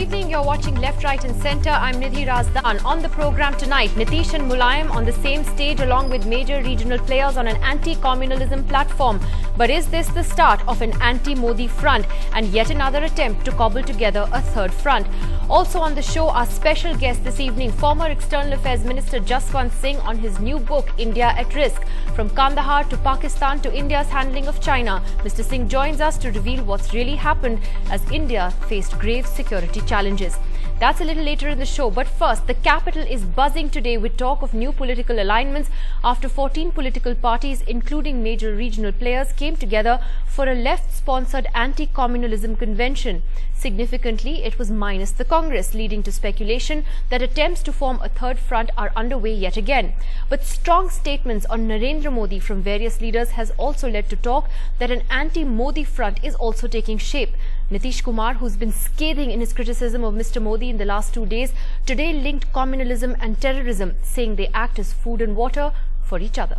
evening. You're watching Left, Right and Centre. I'm Nidhi Razdan. On the programme tonight, Nitish and Mulayam on the same stage along with major regional players on an anti-communalism platform. But is this the start of an anti-Modi front and yet another attempt to cobble together a third front? Also on the show, our special guest this evening, former External Affairs Minister Jaswant Singh on his new book, India at Risk. From Kandahar to Pakistan to India's handling of China, Mr. Singh joins us to reveal what's really happened as India faced grave security challenges. That's a little later in the show, but first, the capital is buzzing today with talk of new political alignments after 14 political parties, including major regional players, came together for a left-sponsored anti-communalism convention. Significantly, it was minus the Congress, leading to speculation that attempts to form a third front are underway yet again. But strong statements on Narendra Modi from various leaders has also led to talk that an anti-Modi front is also taking shape. Nitish Kumar, who's been scathing in his criticism of Mr. Modi in the last 2 days, today linked communalism and terrorism, saying they act as food and water for each other.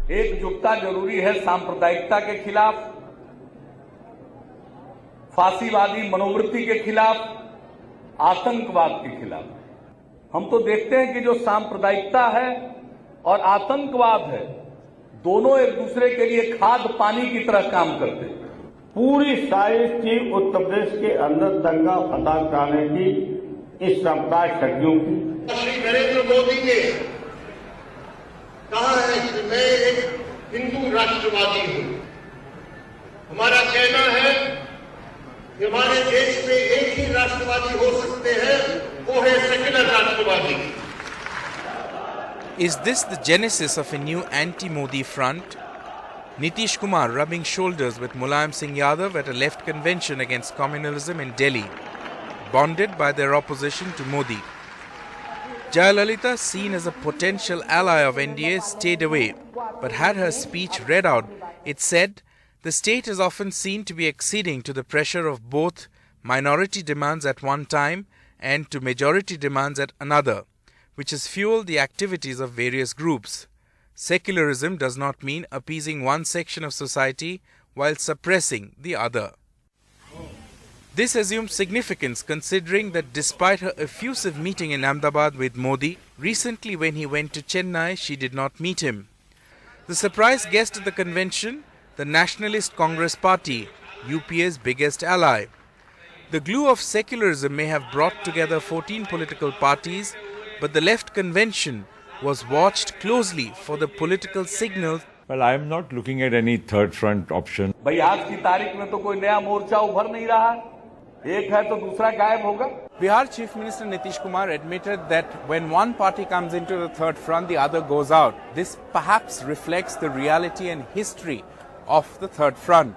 एकजुटता जरूरी है सांप्रदायिकता के खिलाफ, फांसीवादी मनोवृत्ति के खिलाफ, आतंकवाद के खिलाफ। हम तो देखते हैं कि जो सांप्रदायिकता है और आतंकवाद है, दोनों एक दूसरे के लिए खाद पानी की तरह काम करते हैं। पूरी साजिश थी उत्तर प्रदेश के अंदर दंगा फसाद कराने की, इस सांप्रदायिक शक्तियों की। श्री नरेंद्र मोदी ने कहा है कि मैं एक हिंदू राष्ट्रवादी हूं। हमारा कहना है कि हमारे देश में एक ही राष्ट्रवादी हो सकते हैं, वो है सेक्युलर राष्ट्रवादी। Is this the genesis of a new anti-Modi front? Nitish Kumar rubbing shoulders with Mulayam Singh Yadav at a left convention against communalism in Delhi, bonded by their opposition to Modi. Jayalalitha, seen as a potential ally of NDA, stayed away, but had her speech read out. It said, the state is often seen to be acceding to the pressure of both minority demands at one time and to majority demands at another, which has fueled the activities of various groups. Secularism does not mean appeasing one section of society while suppressing the other. This assumes significance considering that despite her effusive meeting in Ahmedabad with Modi, recently when he went to Chennai, she did not meet him. The surprise guest at the convention, the Nationalist Congress Party, UPA's biggest ally. The glue of secularism may have brought together 14 political parties, but the left convention was watched closely for the political signals. Well, I am not looking at any third front option. भाई आज की तारीख में तो कोई नया मोर्चा उभर नहीं रहा है, एक है तो दूसरा गायब होगा। Bihar Chief Minister Nitish Kumar admitted that when one party comes into the third front, the other goes out. This perhaps reflects the reality and history of the third front.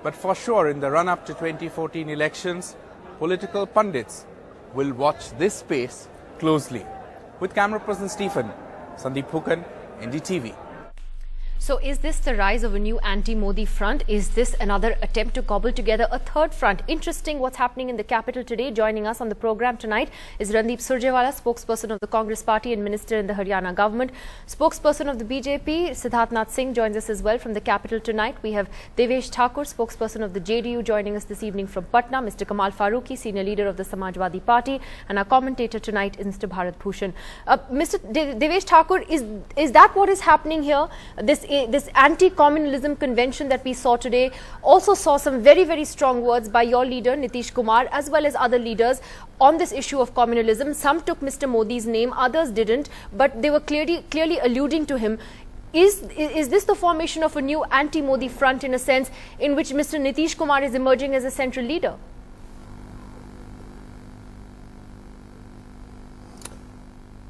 But for sure, in the run-up to 2014 elections, political pundits will watch this space closely. With camera person Stephen, Sandeep Phukan, NDTV. So is this the rise of a new anti-Modi front? Is this another attempt to cobble together a third front? Interesting what's happening in the capital today. Joining us on the program tonight is Randeep Surjewala, spokesperson of the Congress Party and Minister in the Haryana government. Spokesperson of the BJP, Siddharth Singh, joins us as well from the capital tonight. We have Devesh Thakur, spokesperson of the JDU, joining us this evening from Patna. Mr. Kamal Farooqi, senior leader of the Samajwadi Party. And our commentator tonight is Mr. Bharat Bhushan. Mr. Devesh Thakur, is that what is happening here? This anti-communalism convention that we saw today also saw some very, very strong words by your leader Nitish Kumar as well as other leaders on this issue of communalism. Some took Mr. Modi's name, others didn't, but they were clearly alluding to him. Is this the formation of a new anti-Modi front in a sense in which Mr. Nitish Kumar is emerging as a central leader?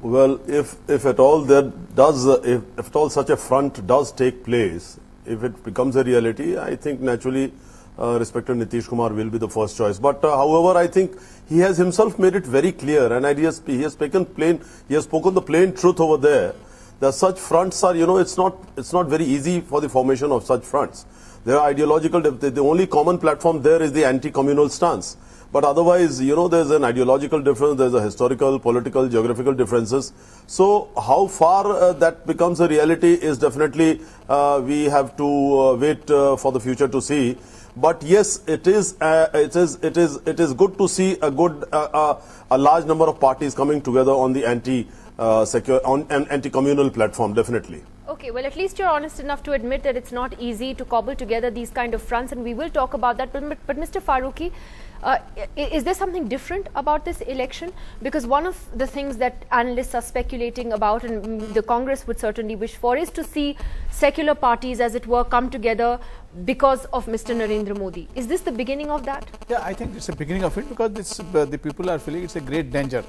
Well, if at all if at all such a front does take place, if it becomes a reality, I think naturally respected Nitish Kumar will be the first choice. But however, I think he has himself made it very clear, and he has spoken the plain truth over there. That such fronts are, it's not very easy for the formation of such fronts. They are ideological. The only common platform there is the anti-communal stance. But otherwise, there's an ideological difference, there's a historical, political, geographical differences. So how far that becomes a reality is definitely we have to wait for the future to see. But yes, it is good to see a large number of parties coming together on the anti-communal platform, definitely. Okay, well, at least you're honest enough to admit that it's not easy to cobble together these kind of fronts, and we will talk about that. But Mr. Farooqi, is there something different about this election? Because one of the things that analysts are speculating about, and the Congress would certainly wish for, is to see secular parties, as it were, come together because of Mr. Narendra Modi. Is this the beginning of that? Yeah, I think it's the beginning of it, because the people are feeling it's a great danger.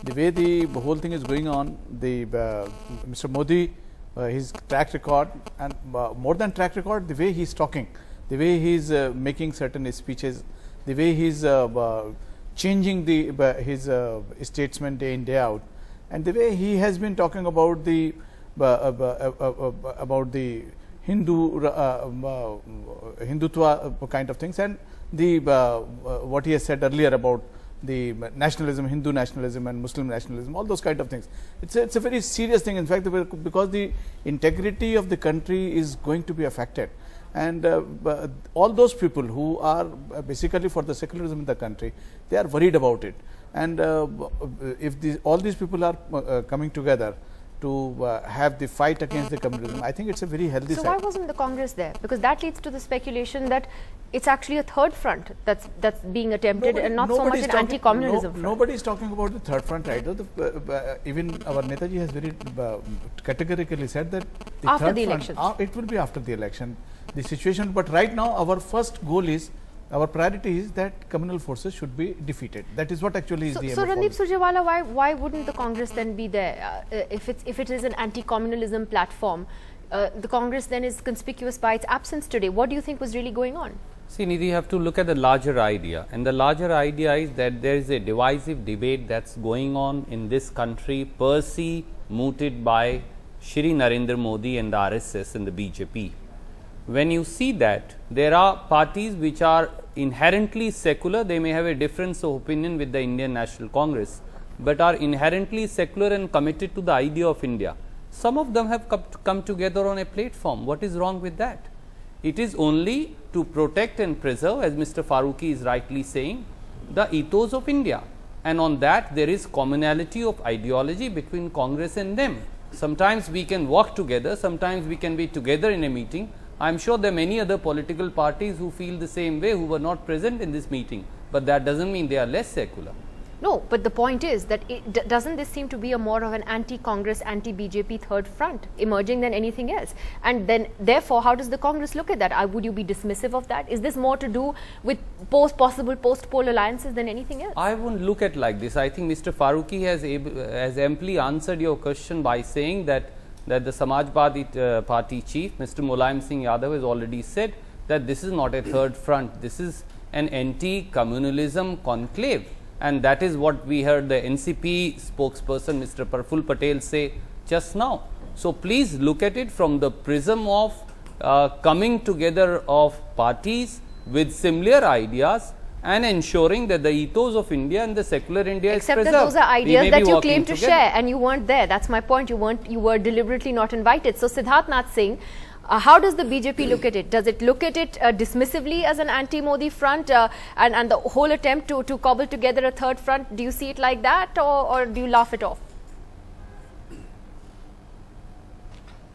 The way the whole thing is going on, Mr. Modi, his track record, and more than track record, the way he's talking, the way he's making certain speeches, the way he's changing his statement day in day out, and the way he has been talking about the Hindutva kind of things, and what he has said earlier about the nationalism, Hindu nationalism and Muslim nationalism, all those kind of things. It's a very serious thing, in fact, because the integrity of the country is going to be affected. And all those people who are basically for the secularism in the country, they are worried about it. And if all these people are coming together to have the fight against the communism, I think it's a very healthy side. So why wasn't the Congress there? Because that leads to the speculation that it's actually a third front that's being attempted, and not so much an anti-communalism front. Nobody is talking about the third front, right? Even our Netaji has very categorically said that the after third the front, election, it will be after the election, the situation. But right now, our first goal is, our priority is that communal forces should be defeated. That is what actually is the aim. So Randeep Surjewala, why wouldn't the Congress then be there? If it is an anti-communalism platform, the Congress then is conspicuous by its absence today. What do you think was really going on? See, Nidhi, you have to look at the larger idea, and the larger idea is that there is a divisive debate that's going on in this country, per se mooted by Shri Narendra Modi and the RSS and the BJP. When you see that there are parties which are inherently secular, they may have a difference of opinion with the Indian National Congress, but are inherently secular and committed to the idea of India. Some of them have come together on a platform. What is wrong with that? It is only to protect and preserve, as Mr. Farooqi is rightly saying, the ethos of India, and on that there is commonality of ideology between Congress and them. Sometimes we can work together, sometimes we can be together in a meeting. I am sure there are many other political parties who feel the same way, who were not present in this meeting, but that doesn't mean they are less secular. No, but the point is that doesn't this seem to be a more of an anti-Congress, anti-BJP third front emerging than anything else? And then therefore, how does the Congress look at that? Would you be dismissive of that? Is this more to do with possible post-poll alliances than anything else? I won't look at like this. I think Mr. Farooqi has amply answered your question by saying that the Samajwadi Party chief, Mr. Mulayam Singh Yadav, has already said that this is not a third front. This is an anti-communalism conclave. And that is what we heard the NCP spokesperson, Mr. Praful Patel, say just now. So please look at it from the prism of coming together of parties with similar ideas and ensuring that the ethos of India and the secular India is preserved. Except that those are ideas that you claim to share, and you weren't there. That's my point. You were deliberately not invited. So Siddharth Nath Singh, how does the BJP look at it? Does it look at it dismissively as an anti-Modi front, and the whole attempt to cobble together a third front? Do you see it like that, or do you laugh it off?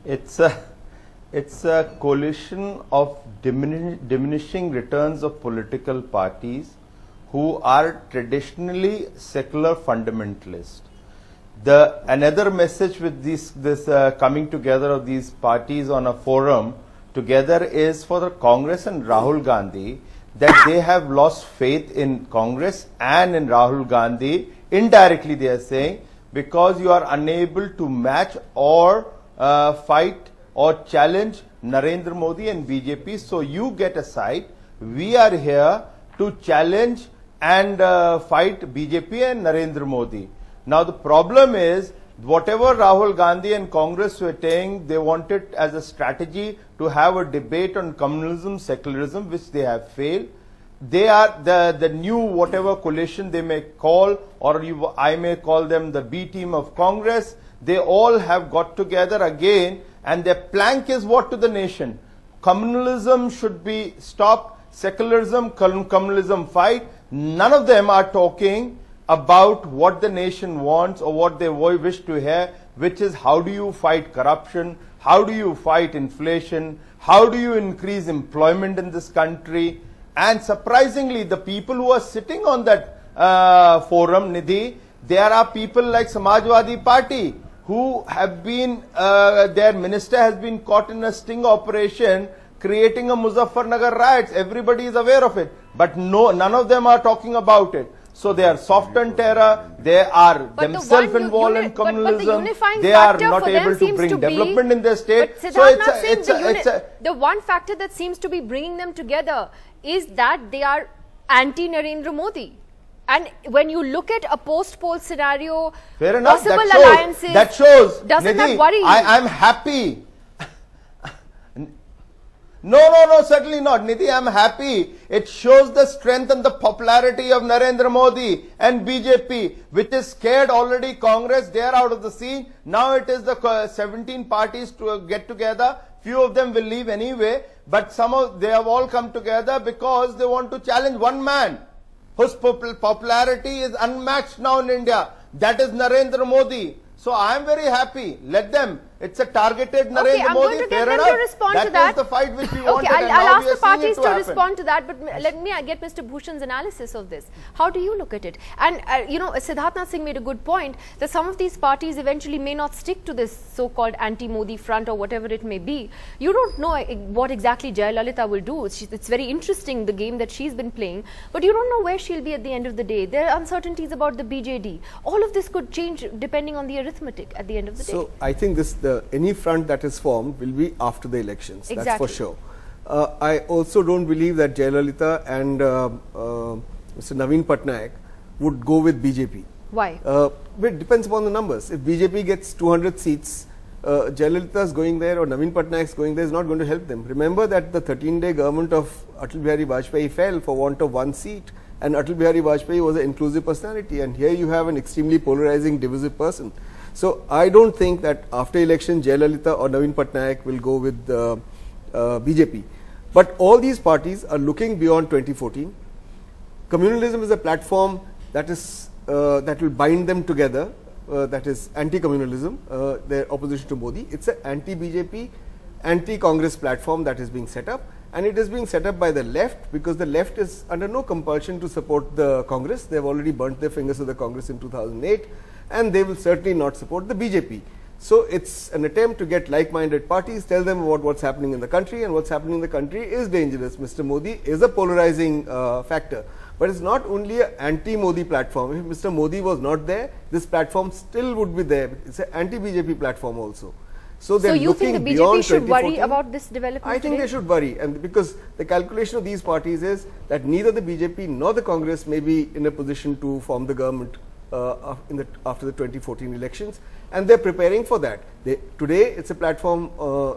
It's a coalition of diminishing returns of political parties who are traditionally secular fundamentalists. Another message with this coming together of these parties on a forum together is for the Congress and Rahul Gandhi, that they have lost faith in Congress and in Rahul Gandhi. Indirectly they are saying, because you are unable to match or fight or challenge Narendra Modi and BJP, so you get aside. We are here to challenge and fight BJP and Narendra Modi. Now the problem is, whatever Rahul Gandhi and Congress were saying, they wanted as a strategy to have a debate on communalism, secularism, which they have failed. They are the new whatever coalition they may call, or I may call them the B team of Congress. They all have got together again, and their plank is what to the nation? Communalism should be stopped, secularism, communalism fight. None of them are talking about what the nation wants or what they wish to hear, which is how do you fight corruption, how do you fight inflation, how do you increase employment in this country. And surprisingly, the people who are sitting on that forum, Nidhi, there are people like Samajwadi Party who have been, their minister has been caught in a sting operation creating a Muzaffarnagar riots. Everybody is aware of it, but none of them are talking about it. So they are soft on terror, they are themselves involved in communalism, they are not able to bring development in their state. So the one factor that seems to be bringing them together is that they are anti-Narendra Modi. And when you look at a post-poll scenario, fair enough, possible alliances, that shows, doesn't Nidhi, that worry you? I'm happy. No, certainly not. Nidhi, I'm happy. It shows the strength and the popularity of Narendra Modi and BJP, which is scared already. Congress, they are out of the scene. Now it is the 17 parties to get together. Few of them will leave anyway, but they have all come together because they want to challenge one man whose popularity is unmatched now in India. That is Narendra Modi. So I am very happy. Let them. It's a targeted Narendra Modi. Okay, I'm going to get them to respond to that. That is the fight which we wanted. Okay, I'll ask the parties to respond to that, but let me get Mr. Bhushan's analysis of this. How do you look at it? And, you know, Siddharth Singh made a good point that some of these parties eventually may not stick to this so-called anti-Modi front or whatever it may be. You don't know what exactly Jayalalitha will do. It's very interesting, the game that she's been playing, but you don't know where she'll be at the end of the day. There are uncertainties about the BJD. All of this could change depending on the arithmetic at the end of the day. So I think any front that is formed will be after the elections. Exactly. That's for sure. I also don't believe that Jayalalitha and Mr. Naveen Patnaik would go with BJP. Why? It depends upon the numbers. If BJP gets 200 seats, Jayalalitha is going there or Naveen Patnaik is going there is not going to help them. Remember that the 13-day government of Atal Bihari Vajpayee fell for want of one seat, and Atal Bihari Vajpayee was an inclusive personality, and here you have an extremely polarizing, divisive person. So I don't think that after election Jayalalitha or Naveen Patnaik will go with BJP. But all these parties are looking beyond 2014. Communalism is a platform that will bind them together. That is anti-communalism, their opposition to Modi. It's an anti-BJP, anti-Congress platform that is being set up, and it is being set up by the left because the left is under no compulsion to support the Congress. They have already burnt their fingers to the Congress in 2008. And they will certainly not support the BJP. So it's an attempt to get like-minded parties, tell them about what's happening in the country, and what's happening in the country is dangerous. Mr. Modi is a polarizing factor, but it's not only an anti-Modi platform. If Mr. Modi was not there, this platform still would be there. It's an anti-BJP platform also. So you think the BJP should worry about this development? I think they should worry, and because the calculation of these parties is that neither the BJP nor the Congress may be in a position to form the government after the 2014 elections, and they're preparing for that. Today it's a platform,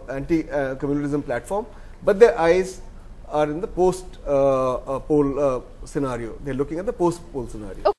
anti-communalism platform, but their eyes are in the post-poll scenario. They're looking at the post-poll scenario.